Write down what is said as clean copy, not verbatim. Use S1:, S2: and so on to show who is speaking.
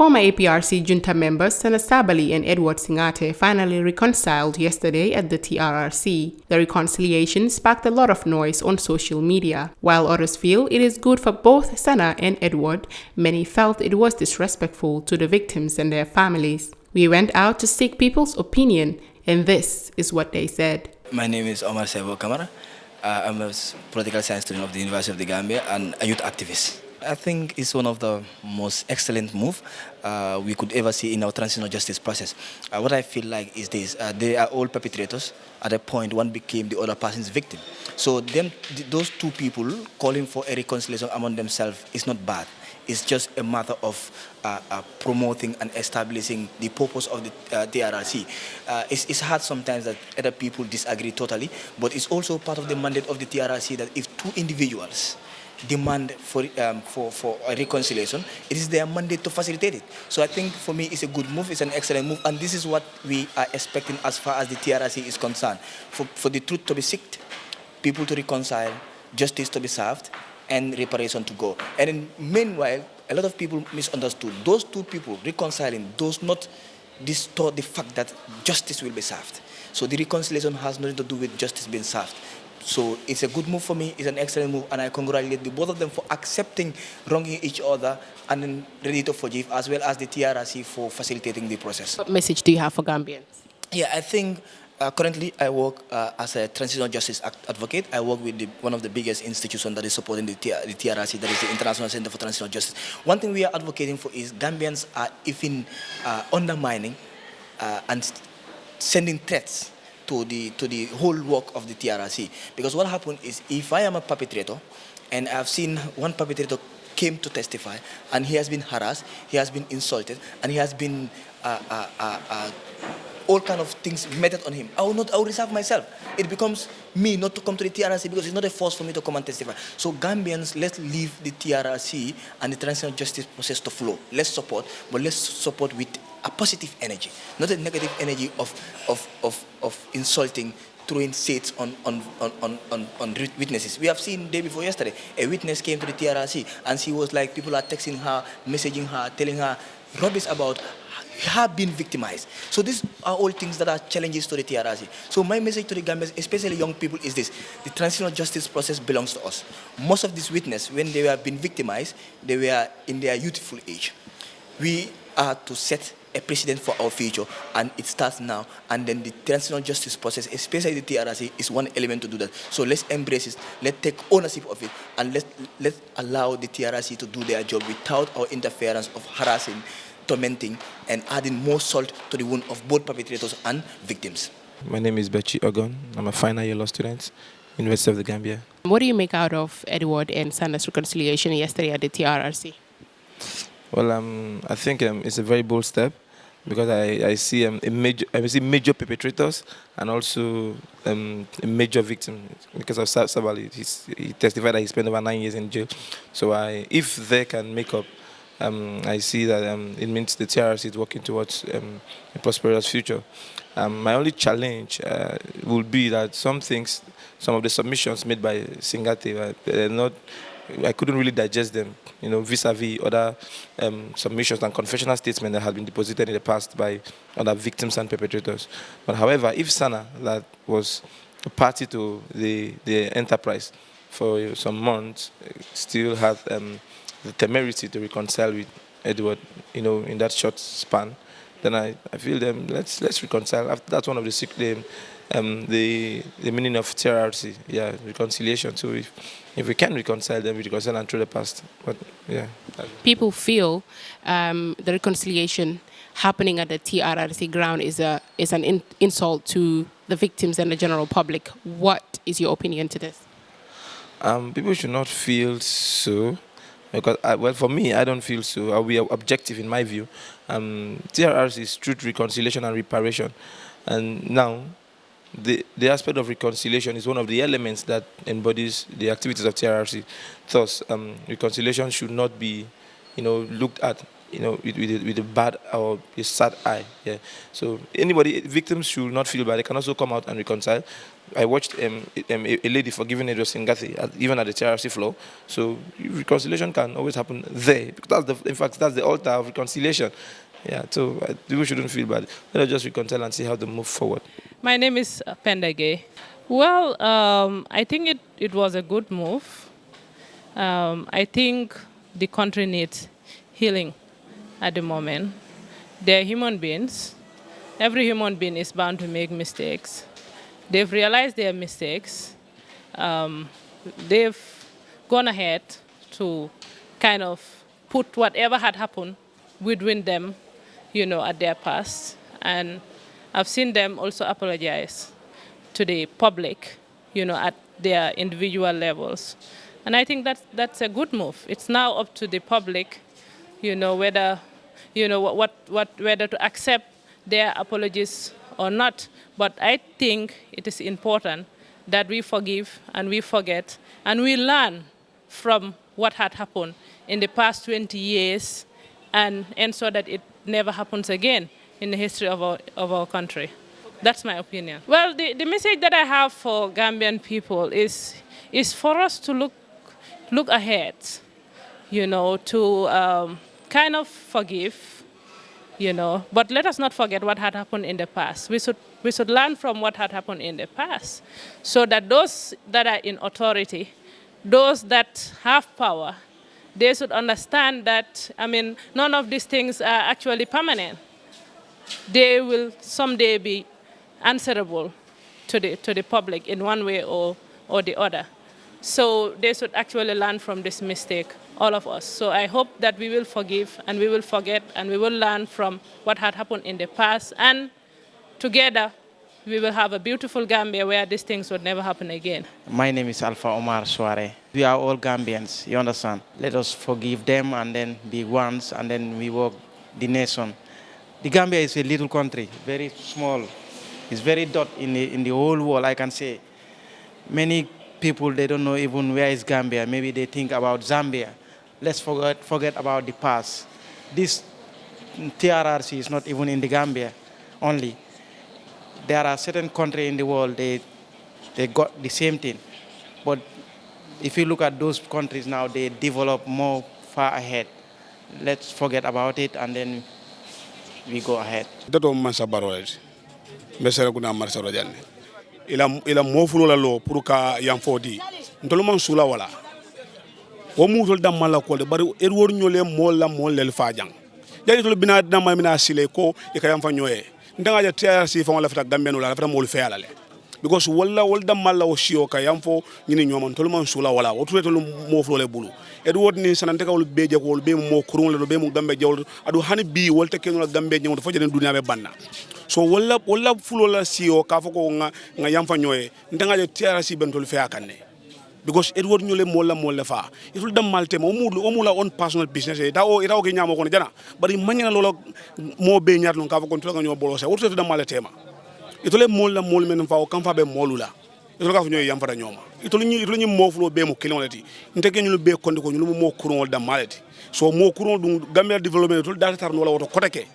S1: Former APRC junta members Sanna Sabally and Edward Singhateh finally reconciled yesterday at the TRRC. The reconciliation sparked a lot of noise on social media. While others feel it is good for both Sanna and Edward, many felt it was disrespectful to the victims and their families. We went out to seek people's opinion, and this is what they said.
S2: My name is Omar Sebo Kamara. I'm a political science student of the University of the Gambia and a youth activist. I think it's one of the most excellent moves we could ever see in our transitional justice process. What I feel like is this: they are all perpetrators. At a point, one became the other person's victim. So those two people calling for a reconciliation among themselves is not bad. It's just a matter of promoting and establishing the purpose of the TRRC. It's hard sometimes that other people disagree totally, but it's also part of the mandate of the TRRC that if two individuals demand for a reconciliation, it is their mandate to facilitate it. So I think for me it's a good move, it's an excellent move, and this is what we are expecting as far as the TRRC is concerned. For the truth to be sought, people to reconcile, justice to be served, and reparation to go. And then, meanwhile, a lot of people misunderstood. Those two people reconciling does not distort the fact that justice will be served. So the reconciliation has nothing to do with justice being served. So it's a good move for me, it's an excellent move, and I congratulate the both of them for accepting wronging each other and then ready to forgive, as well as the TRRC for facilitating the process.
S1: What message do you have for Gambians?
S2: Yeah, I think currently I work as a transitional justice advocate. I work with one of the biggest institutions that is supporting the TRRC, that is the International Center for Transitional Justice. One thing we are advocating for is Gambians are even undermining and sending threats to the whole work of the TRRC. Because what happened is, if I am a perpetrator, and I've seen one perpetrator came to testify, and he has been harassed, he has been insulted, and he has been all kind of things meted on him, I will reserve myself. It becomes me not to come to the TRRC because it's not a force for me to come and testify. So Gambians, let's leave the TRRC and the transitional justice process to flow. Let's support, but let's support with a positive energy, not a negative energy of insulting, throwing shades on witnesses. We have seen day before yesterday, a witness came to the TRRC and she was like, people are texting her, messaging her, telling her rubbish about her being victimized. So these are all things that are challenges to the TRRC. So my message to the Gambians, especially young people, is this: the transitional justice process belongs to us. Most of these witnesses, when they were being victimized, they were in their youthful age. We are to set a precedent for our future, and it starts now. And then the transitional justice process, especially the TRRC, is one element to do that. So let's embrace it, let's take ownership of it, and let's allow the TRRC to do their job without our interference of harassing, tormenting, and adding more salt to the wound of both perpetrators and victims.
S3: My name is Bechi Ogon. I'm a final year law student, University of the Gambia.
S1: What do you make out of Edward and Sanna's reconciliation yesterday at the TRRC?
S3: Well, I think it's a very bold step, because I see major perpetrators and also a major victim. Because of Sabally, he testified that he spent over 9 years in jail. So if they can make up, I see that it means the TRRC is working towards a prosperous future. My only challenge will be that some of the submissions made by Singhateh, they're not. I couldn't really digest them, vis-a-vis other submissions and confessional statements that had been deposited in the past by other victims and perpetrators. But however, if Sanna, that was a party to the enterprise for some months, still had the temerity to reconcile with Edward, in that short span, then I feel them. Let's reconcile. That's one of the meaning of TRRC, reconciliation. So if we can reconcile them, we reconcile and through the past. But yeah,
S1: people feel the reconciliation happening at the TRRC ground is an insult to the victims and the general public. What is your opinion to this?
S3: People should not feel so. Because, for me, I don't feel so. I'll be objective in my view. TRRC is truth, reconciliation, and reparation. And now, the aspect of reconciliation is one of the elements that embodies the activities of TRRC. Thus, reconciliation should not be, looked at with a bad or a sad eye. Yeah. So victims should not feel bad. They can also come out and reconcile. I watched a lady forgiving Edward Singhateh even at the TRC floor. So reconciliation can always happen there. Because that's the altar of reconciliation. Yeah. So people shouldn't feel bad. Let us just reconcile and see how to move forward.
S4: My name is Pendage. Well, I think it was a good move. I think the country needs healing at the moment. They're human beings. Every human being is bound to make mistakes. They've realized their mistakes. They've gone ahead to kind of put whatever had happened within them, at their past. And I've seen them also apologize to the public, at their individual levels. And I think that's a good move. It's now up to the public, whether, whether to accept their apologies or not. But I think it is important that we forgive and we forget and we learn from what had happened in the past 20 years and ensure that it never happens again in the history of our country. That's my opinion. Well, the message that I have for Gambian people is for us to look ahead, to kind of forgive, but let us not forget what had happened in the past. We should learn from what had happened in the past so that those that are in authority, those that have power, they should understand that, none of these things are actually permanent. They will someday be answerable to the public in one way or the other. So they should actually learn from this mistake, all of us. So I hope that we will forgive and we will forget and we will learn from what had happened in the past, and together we will have a beautiful Gambia where these things would never happen again.
S5: My name is Alpha Omar Soare. We are all Gambians, you understand? Let us forgive them and then be ones, and then we work the nation. The Gambia is a little country, very small. It's very dot in the whole world, I can say. Many people, they don't know even where is Gambia. Maybe they think about Zambia. Let's forget about the past. This TRRC is not even in the Gambia only. There are certain countries in the world, they got the same thing. But if you look at those countries now, they develop more far ahead. Let's forget about it and then we go ahead.
S6: Dato Mansa Baroleti. Mesere kuna Marcelo Janne. Ila mofulo la lo puruka yamfodi. Ntolman sula wala. Wo mutol damma la ko de bari Edward nyole mol lel fajang. Jani tol bina damma mina sile ko e kayam fa nyoye. Ndanga ja TRC fa wala fata Gambian wala fata mol fe ala le. Because wala damma la o shio kayam fo nyini nyoma tolman sula wala. O tuletol mofulo le bulu. Edward ni sanante ka wol beje ko wol be mo kurun le be mo Gambe jawol adu hani bi wolta kenula Gambe nyom fo jene dunya be banna. So wala fulo la CEO ka foko nga yamfa nyoye ndanga je TRC bentol fe akane because Edward nyole molla fa itul dam malte mo mula on personal business ita o ke nyamo ko jana bari manyana lolo mo be nyar non ka foko to nga nyo bolo se woto dam malte ma itole molla men fa o kam fa be molula itol ka fa nyoye yamfa da nyoma itol nyi mo fulo be mo kilon lati ndeke nyulu be konde ko nyulu mo kuron dam malati so mo kuron dum Gambia development itol data tar no la woto koteke